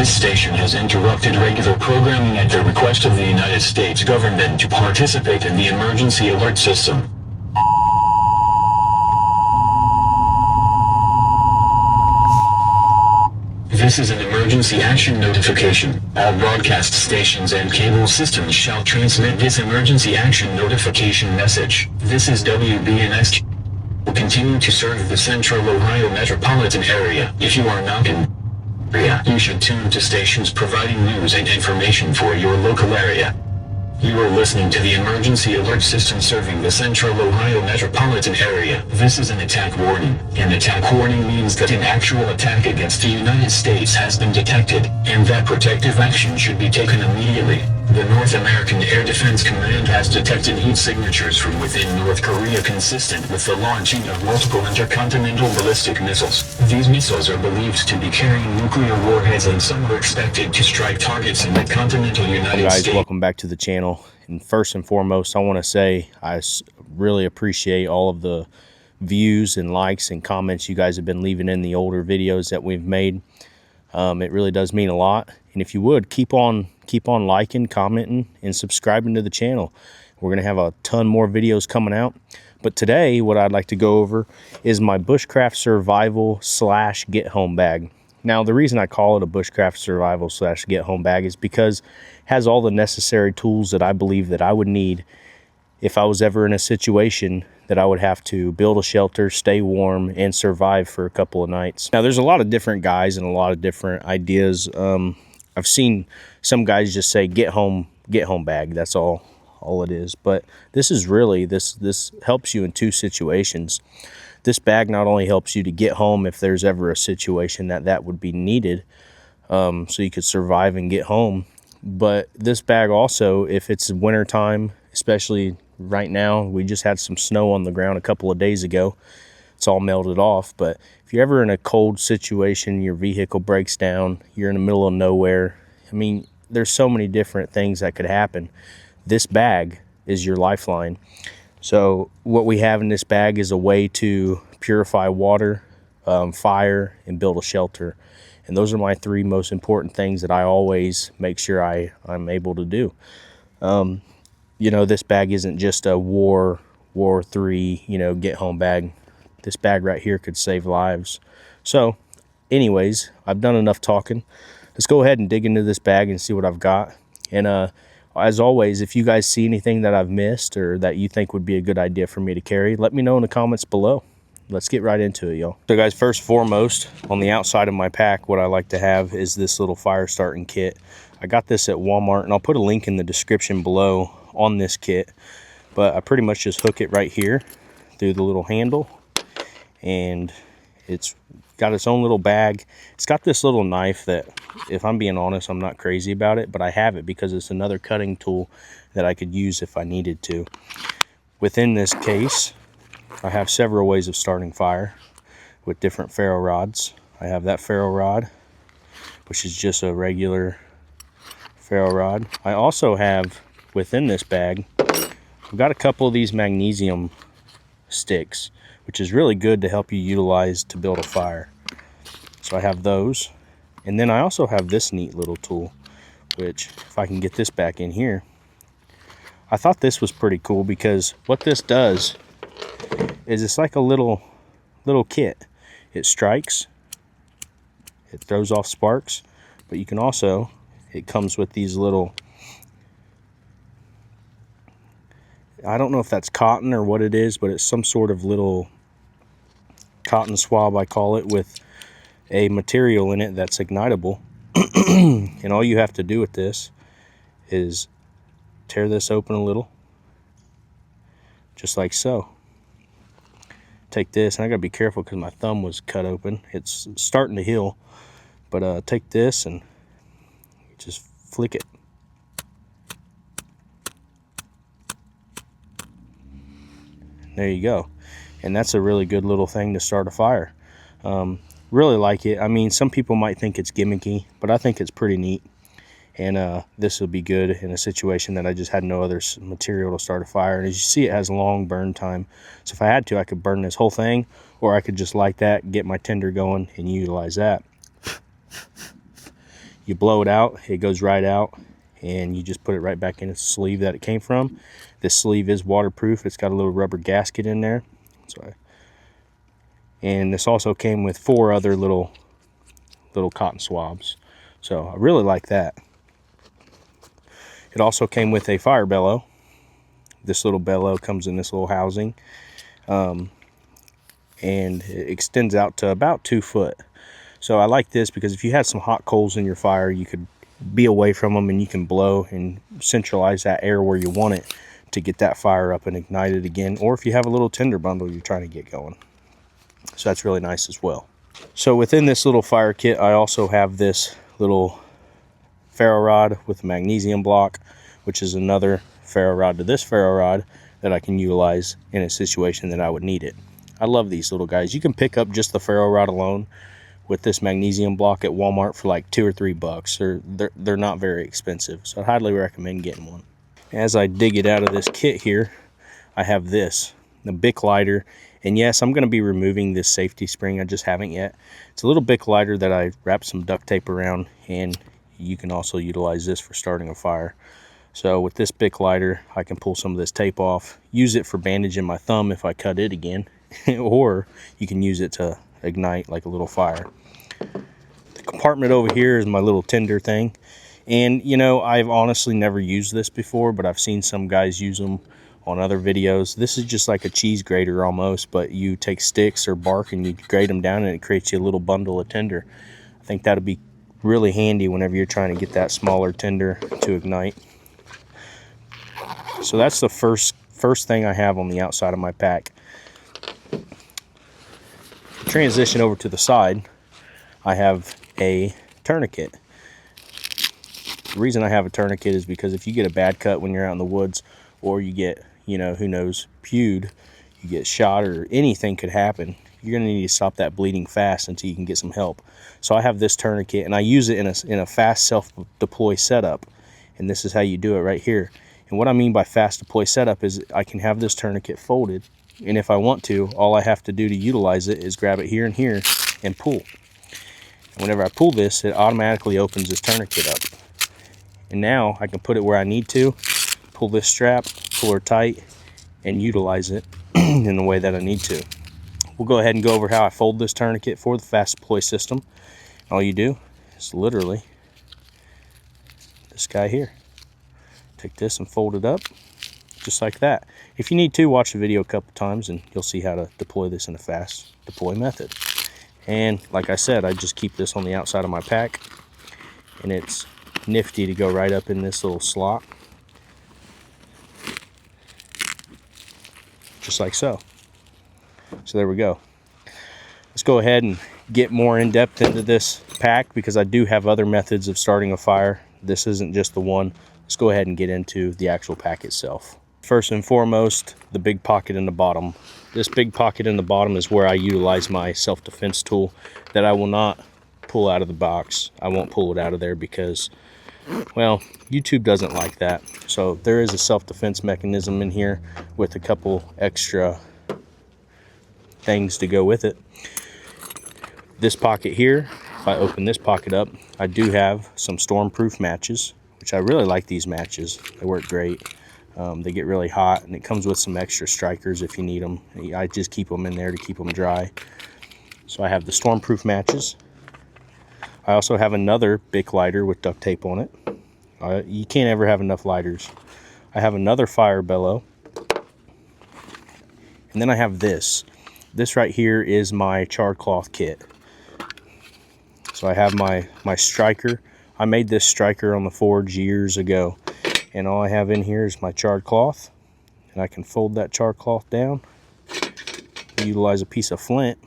This station has interrupted regular programming at the request of the United States government to participate in the emergency alert system. This is an emergency action notification. All broadcast stations and cable systems shall transmit this emergency action notification message. This is WBNS. Will continue to serve the Central Ohio metropolitan area. If you are not in area, you should tune to stations providing news and information for your local area. You are listening to the emergency alert system serving the Central Ohio metropolitan area. This is an attack warning. An attack warning means that an actual attack against the United States has been detected, and that protective action should be taken immediately. The North American Air Defense Command has detected heat signatures from within North Korea consistent with the launching of multiple intercontinental ballistic missiles. These missiles are believed to be carrying nuclear warheads, and some are expected to strike targets in the continental United States. Guys, welcome back to the channel. And first and foremost, I want to say I really appreciate all of the views and likes and comments you guys have been leaving in the older videos that we've made. It really does mean a lot. And if you would, keep on liking, commenting, and subscribing to the channel. We're going to have a ton more videos coming out. But today, what I'd like to go over is my bushcraft survival / get home bag. Now, the reason I call it a bushcraft survival / get home bag is because it has all the necessary tools that I believe that I would need if I was ever in a situation that I would have to build a shelter, stay warm, and survive for a couple of nights. Now, there's a lot of different guys and a lot of different ideas. I've seen some guys just say get home bag. That's all it is. But this is really, this helps you in two situations. This bag not only helps you to get home if there's ever a situation that would be needed, so you could survive and get home. But this bag also, if it's winter time, especially right now, we just had some snow on the ground a couple of days ago. It's all melted off. But if you're ever in a cold situation, your vehicle breaks down, you're in the middle of nowhere, I mean, there's so many different things that could happen. This bag is your lifeline. So what we have in this bag is a way to purify water, fire, and build a shelter. And those are my three most important things that I always make sure I'm able to do. You know, this bag isn't just a War III, get home bag. This bag right here could save lives. So anyways, I've done enough talking. Let's go ahead and dig into this bag and see what I've got. And as always, if you guys see anything that I've missed or that you think would be a good idea for me to carry, let me know in the comments below. Let's get right into it, y'all. So guys, first and foremost, on the outside of my pack, what I like to have is this little fire starting kit. I got this at Walmart, and I'll put a link in the description below on this kit. But I pretty much just hook it right here through the little handle, and it's got its own little bag. It's got this little knife that, if I'm being honest, I'm not crazy about it, but I have it because it's another cutting tool that I could use if I needed to. Within this case, I have several ways of starting fire with different ferro rods. I have that ferro rod, which is just a regular ferro rod. I also have, within this bag, I've got a couple of these magnesium sticks, which is really good to help you utilize to build a fire. So I have those. And then I also have this neat little tool, which, if I can get this back in here, I thought this was pretty cool because what this does is it's like a little kit. It strikes, it throws off sparks, but you can also, it comes with these little, I don't know if that's cotton or what it is, but it's some sort of little cotton swab, I call it, with a material in it that's ignitable. And all you have to do with this is tear this open a little, just like so. Take this, and I gotta be careful because my thumb was cut open. It's starting to heal, but take this and just flick it. There you go. And that's a really good little thing to start a fire. Really like it. I mean, some people might think it's gimmicky, but I think it's pretty neat. And this will be good in a situation that I just had no other material to start a fire. And as you see, it has long burn time. So if I had to, I could burn this whole thing, or I could just light that, get my tinder going, and utilize that. You blow it out, it goes right out, and you just put it right back in its sleeve that it came from. This sleeve is waterproof. It's got a little rubber gasket in there. And this also came with 4 other little cotton swabs. So I really like that. It also came with a fire bellow. This little bellow comes in this little housing. And it extends out to about 2 foot. So I like this because if you had some hot coals in your fire, you could be away from them and you can blow and centralize that air where you want it to get that fire up and ignite it again. Or if you have a little tinder bundle you're trying to get going. So that's really nice as well. So within this little fire kit, I also have this little ferro rod with a magnesium block, which is another ferro rod to this ferro rod that I can utilize in a situation that I would need it. I love these little guys. You can pick up just the ferro rod alone with this magnesium block at Walmart for like $2 or $3. They're not very expensive, so I highly recommend getting one. As I dig it out of this kit here, I have this, the Bic lighter. And yes, I'm going to be removing this safety spring. I just haven't yet. It's a little Bic lighter that I wrapped some duct tape around, and you can also utilize this for starting a fire. So with this Bic lighter, I can pull some of this tape off, use it for bandaging my thumb if I cut it again, or you can use it to ignite like a little fire. The compartment over here is my little tinder thing. And you know, I've honestly never used this before, but I've seen some guys use them on other videos. This is just like a cheese grater almost, but you take sticks or bark and you grate them down and it creates you a little bundle of tinder. I think that'll be really handy whenever you're trying to get that smaller tinder to ignite. So that's the first thing I have on the outside of my pack. Transition over to the side, I have a tourniquet. The reason I have a tourniquet is because if you get a bad cut when you're out in the woods, or you get, you know, who knows, pewed, you get shot, or anything could happen, you're going to need to stop that bleeding fast until you can get some help. So I have this tourniquet, and I use it in a fast self-deploy setup. And this is how you do it right here. And what I mean by fast deploy setup is I can have this tourniquet folded, and if I want to, all I have to do to utilize it is grab it here and here and pull. And whenever I pull this, it automatically opens this tourniquet up. And now I can put it where I need to, pull this strap, pull her tight, and utilize it in the way that I need to. We'll go ahead and go over how I fold this tourniquet for the fast deploy system. All you do is literally this guy here. Take this and fold it up just like that. If you need to, watch the video a couple times and you'll see how to deploy this in a fast deploy method. And like I said, I just keep this on the outside of my pack, and it's nifty to go right up in this little slot, just like so. So there we go. Let's go ahead and get more in depth into this pack, because I do have other methods of starting a fire. This isn't just the one. Let's go ahead and get into the actual pack itself. First and foremost, the big pocket in the bottom. This big pocket in the bottom is where I utilize my self-defense tool that I will not pull out of the box. I won't pull it out of there because, well, YouTube doesn't like that. So there is a self-defense mechanism in here with a couple extra things to go with it. This pocket here, if I open this pocket up, I do have some stormproof matches, which I really like. These matches, they work great. They get really hot, and it comes with some extra strikers if you need them. I just keep them in there to keep them dry. So I have the stormproof matches. I also have another Bic lighter with duct tape on it. You can't ever have enough lighters. I have another fire bellow. And then I have this. This right here is my charred cloth kit. So I have my striker. I made this striker on the forge years ago. And all I have in here is my charred cloth. And I can fold that charred cloth down. Utilize a piece of flint.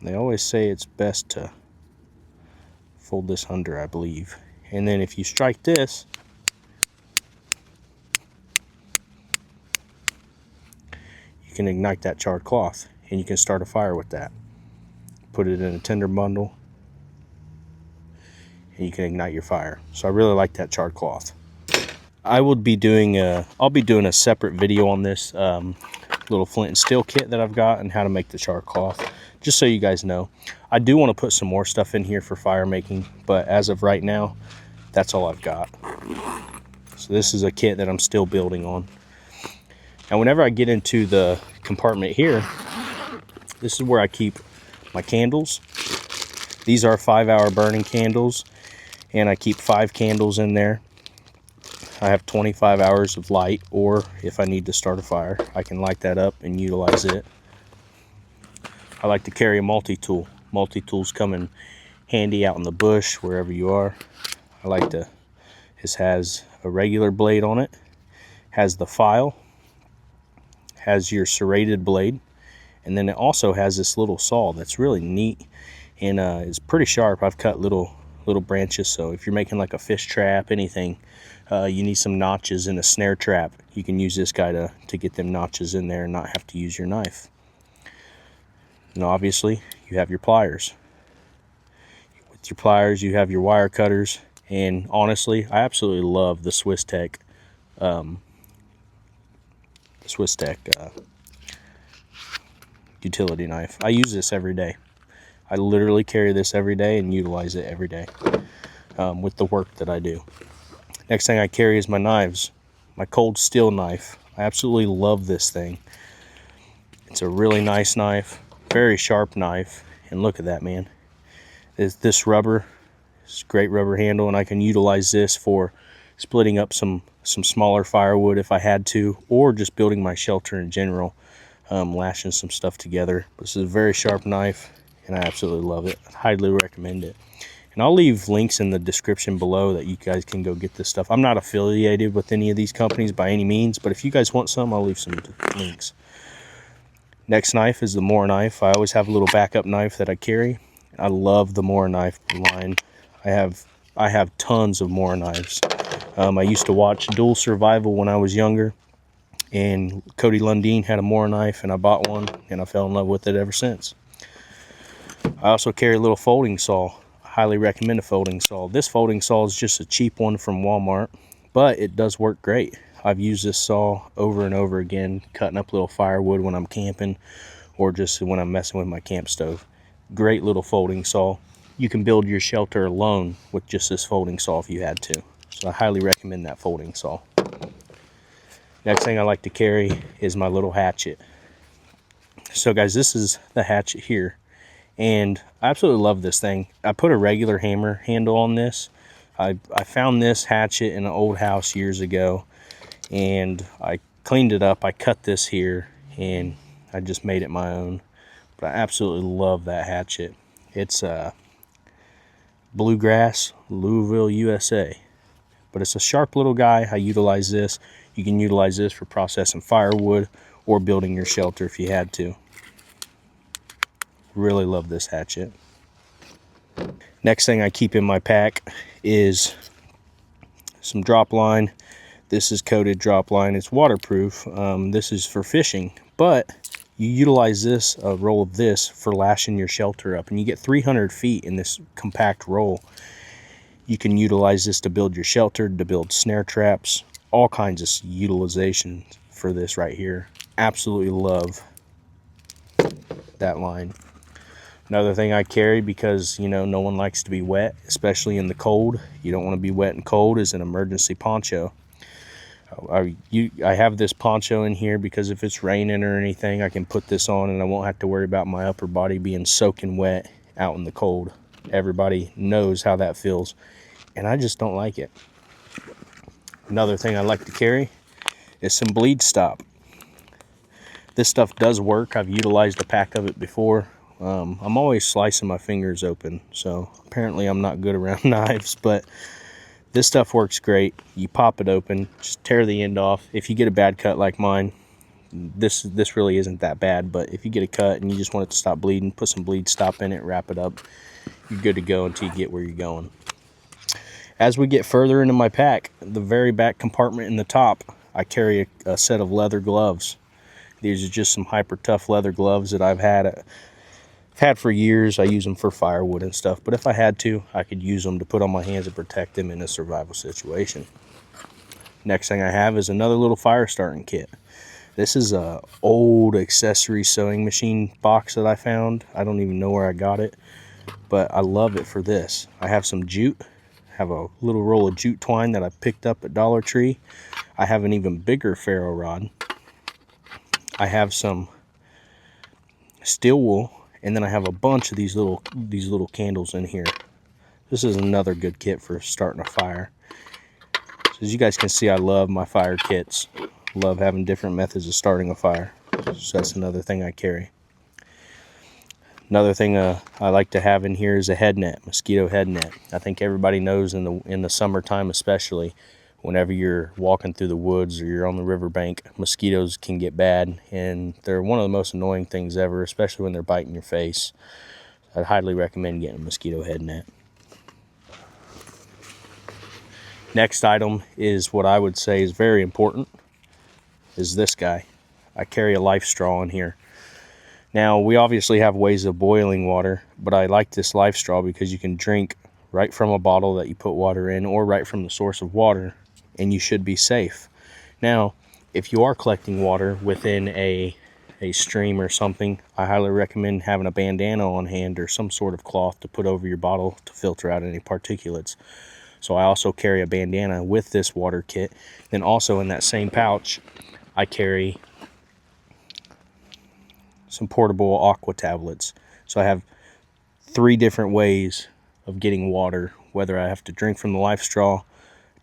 They always say it's best to fold this under, I believe. And then if you strike this, you can ignite that charred cloth, and you can start a fire with that. Put it in a tinder bundle, and you can ignite your fire. So I really like that charred cloth. I'll be doing a separate video on this. little flint and steel kit that I've got and how to make the char cloth, just so you guys know. I do want to put some more stuff in here for fire making, but as of right now, that's all I've got. So this is a kit that I'm still building on. And whenever I get into the compartment here, this is where I keep my candles. These are 5-hour burning candles, and I keep 5 candles in there. I have 25 hours of light, or if I need to start a fire, I can light that up and utilize it. I like to carry a multi-tool. Multi-tools come in handy out in the bush, wherever you are. I like to, this has a regular blade on it, has the file, has your serrated blade, and then it also has this little saw that's really neat, and it's pretty sharp. I've cut little branches, so if you're making like a fish trap, anything, you need some notches in a snare trap, you can use this guy to get them notches in there and not have to use your knife. And obviously you have your pliers. With your pliers you have your wire cutters, and honestly I absolutely love the Swiss Tech utility knife. I use this every day. I literally carry this every day and utilize it every day with the work that I do. Next thing I carry is my knives. My cold steel knife. I absolutely love this thing. It's a really nice knife, very sharp knife, and look at that, man. This rubber, it's a great rubber handle, and I can utilize this for splitting up some smaller firewood if I had to, or just building my shelter in general, lashing some stuff together. This is a very sharp knife, and I absolutely love it. I highly recommend it. And I'll leave links in the description below that you guys can go get this stuff. I'm not affiliated with any of these companies by any means, but if you guys want some, I'll leave some links. Next knife is the Moore knife. I always have a little backup knife that I carry. I love the Moore knife line. I have tons of Moore knives. I used to watch Dual Survival when I was younger, and Cody Lundeen had a Moore knife, and I bought one, and I fell in love with it ever since. I also carry a little folding saw. Highly recommend a folding saw. This folding saw is just a cheap one from Walmart, but it does work great. I've used this saw over and over again, cutting up little firewood when I'm camping or just when I'm messing with my camp stove. Great little folding saw. You can build your shelter alone with just this folding saw if you had to. So I highly recommend that folding saw. Next thing I like to carry is my little hatchet. So guys, this is the hatchet here. And I absolutely love this thing. I put a regular hammer handle on this. I found this hatchet in an old house years ago, and I cleaned it up. I cut this here, and I just made it my own. But I absolutely love that hatchet. It's Bluegrass, Louisville, USA. But it's a sharp little guy. I utilize this. You can utilize this for processing firewood or building your shelter if you had to. Really love this hatchet. Next thing I keep in my pack is some drop line. This is coated drop line. It's waterproof. This is for fishing, but you utilize this, a roll of this, for lashing your shelter up, and you get 300 feet in this compact roll. You can utilize this to build your shelter, to build snare traps, all kinds of utilization for this right here. Absolutely love that line. Another thing I carry, because you know no one likes to be wet, especially in the cold. You don't want to be wet and cold, is an emergency poncho. I have this poncho in here because if it's raining or anything, I can put this on and I won't have to worry about my upper body being soaking wet out in the cold. Everybody knows how that feels, and I just don't like it. Another thing I like to carry is some bleed stop. This stuff does work. I've utilized a pack of it before. I'm always slicing my fingers open, so apparently I'm not good around knives, but this stuff works great. You pop it open, just tear the end off. If you get a bad cut like mine, this really isn't that bad, but if you get a cut and you just want it to stop bleeding, put some bleed stop in it, wrap it up. You're good to go until you get where you're going. As we get further into my pack, the very back compartment in the top, I carry a set of leather gloves. These are just some hyper tough leather gloves that I've had for years. I use them for firewood and stuff, but if I had to, I could use them to put on my hands and protect them in a survival situation. Next thing I have is another little fire starting kit. This is a old accessory sewing machine box that I found. I don't even know where I got it, but I love it for this. I have some jute. I have a little roll of jute twine that I picked up at Dollar Tree. I have an even bigger ferro rod. I have some steel wool, and then I have a bunch of these little candles in here. This is another good kit for starting a fire. So as you guys can see, I love my fire kits. Love having different methods of starting a fire. So that's another thing I carry. Another thing I like to have in here is a head net, mosquito head net. I think everybody knows in the summertime especially, whenever you're walking through the woods or you're on the riverbank, mosquitoes can get bad, and they're one of the most annoying things ever, especially when they're biting your face. I'd highly recommend getting a mosquito head net. Next item is what I would say is very important, is this guy. I carry a life straw in here. Now, we obviously have ways of boiling water, but I like this life straw because you can drink right from a bottle that you put water in, or right from the source of water, and you should be safe. Now, if you are collecting water within a stream or something, I highly recommend having a bandana on hand or some sort of cloth to put over your bottle to filter out any particulates. So I also carry a bandana with this water kit. Then also in that same pouch, I carry some portable aqua tablets. So I have 3 different ways of getting water, whether I have to drink from the life straw,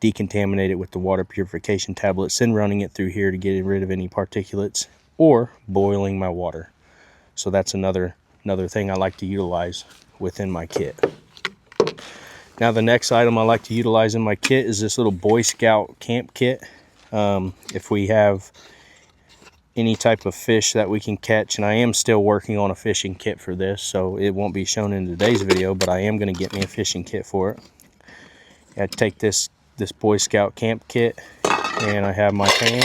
decontaminate it with the water purification tablets, then running it through here to get rid of any particulates, or boiling my water. So that's another thing I like to utilize within my kit. Now the next item I like to utilize in my kit is this little Boy Scout camp kit. If we have any type of fish that we can catch, and I am still working on a fishing kit for this, so it won't be shown in today's video, but I am going to get me a fishing kit for it. I take this Boy Scout camp kit, and I have my pan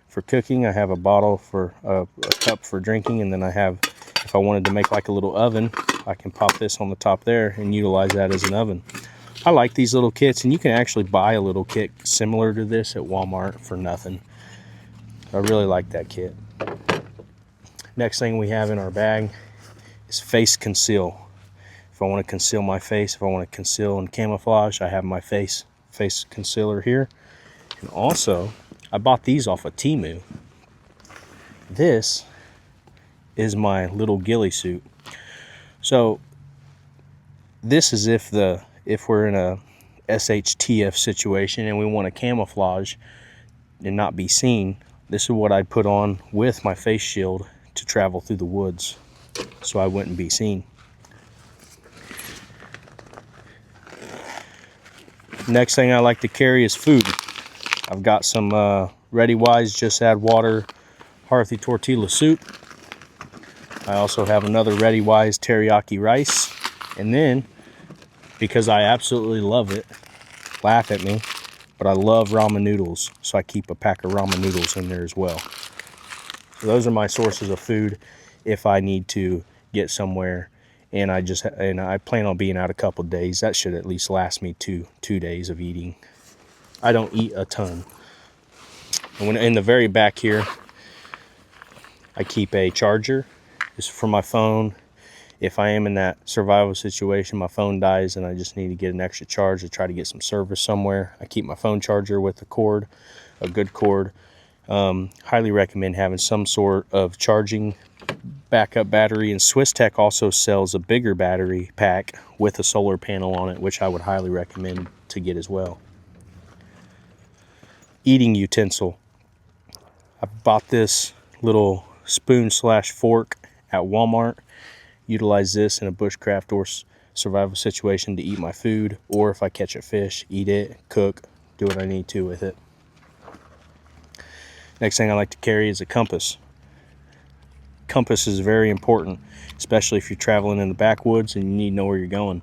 for cooking. I have a bottle for a cup for drinking, and then I have, if I wanted to make like a little oven, I can pop this on the top there and utilize that as an oven. I like these little kits, and you can actually buy a little kit similar to this at Walmart for nothing. I really like that kit. Next thing we have in our bag is face conceal. If I want to conceal my face, if I want to conceal and camouflage, I have my face concealer here. And also, I bought these off of Temu. This is my little ghillie suit. So this is if we're in a SHTF situation and we want to camouflage and not be seen. This is what I'd put on with my face shield to travel through the woods so I wouldn't be seen. Next thing I like to carry is food. I've got some Ready Wise Just Add Water hearty tortilla soup. I also have another Ready Wise teriyaki rice. And then, because I absolutely love it, laugh at me, but I love ramen noodles, so I keep a pack of ramen noodles in there as well. So those are my sources of food if I need to get somewhere, and I plan on being out a couple of days. That should at least last me two days of eating. I don't eat a ton. And when in the very back here, I keep a charger. It's for my phone. If I am in that survival situation, my phone dies and I just need to get an extra charge to try to get some service somewhere, I keep my phone charger with a cord, a good cord. Highly recommend having some sort of charging backup battery. And Swiss Tech also sells a bigger battery pack with a solar panel on it, which I would highly recommend to get as well. Eating utensil. I bought this little spoon/fork at Walmart. Utilize this in a bushcraft or survival situation to eat my food, or if I catch a fish, eat it, cook, do what I need to with it. Next thing I like to carry is a compass. Compass is very important, especially if you're traveling in the backwoods and you need to know where you're going.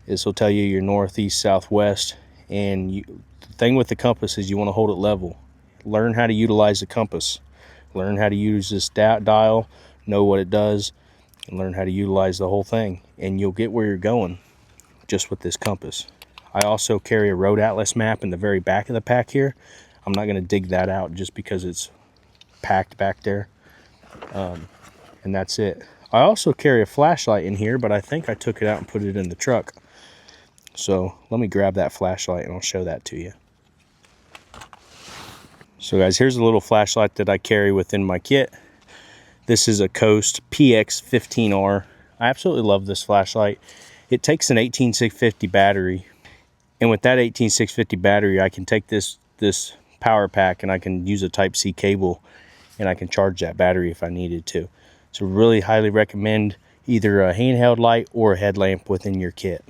This will tell you your north, east, south, west, and the thing with the compass is you want to hold it level. Learn how to utilize the compass. Learn how to use this dial, know what it does, and learn how to utilize the whole thing, and you'll get where you're going just with this compass. I also carry a road atlas map in the very back of the pack here. I'm not going to dig that out just because it's packed back there. And that's it. I also carry a flashlight in here, but I think I took it out and put it in the truck. So let me grab that flashlight and I'll show that to you. So guys, here's a little flashlight that I carry within my kit. This is a Coast PX15R. I absolutely love this flashlight. It takes an 18650 battery. And with that 18650 battery, I can take this power pack and I can use a Type-C cable and I can charge that battery if I needed to. So really highly recommend either a handheld light or a headlamp within your kit.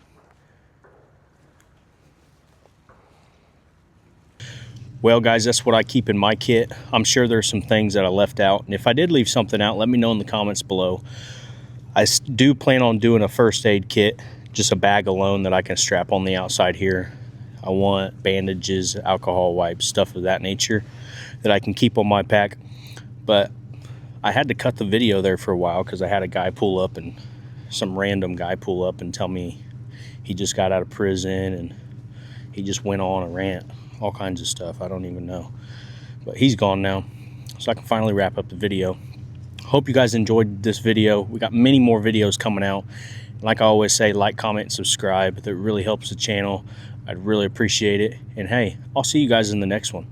Well guys, that's what I keep in my kit. I'm sure there's some things that I left out, and if I did leave something out, let me know in the comments below. I do plan on doing a first aid kit, just a bag alone that I can strap on the outside here. I want bandages, alcohol wipes, stuff of that nature that I can keep on my pack. But I had to cut the video there for a while because I had a guy pull up, and some random guy pull up and tell me he just got out of prison and he just went on a rant. All kinds of stuff, I don't even know. But he's gone now, so I can finally wrap up the video. Hope you guys enjoyed this video. We got many more videos coming out. Like I always say, like, comment, and subscribe. That really helps the channel. I'd really appreciate it. And hey, I'll see you guys in the next one.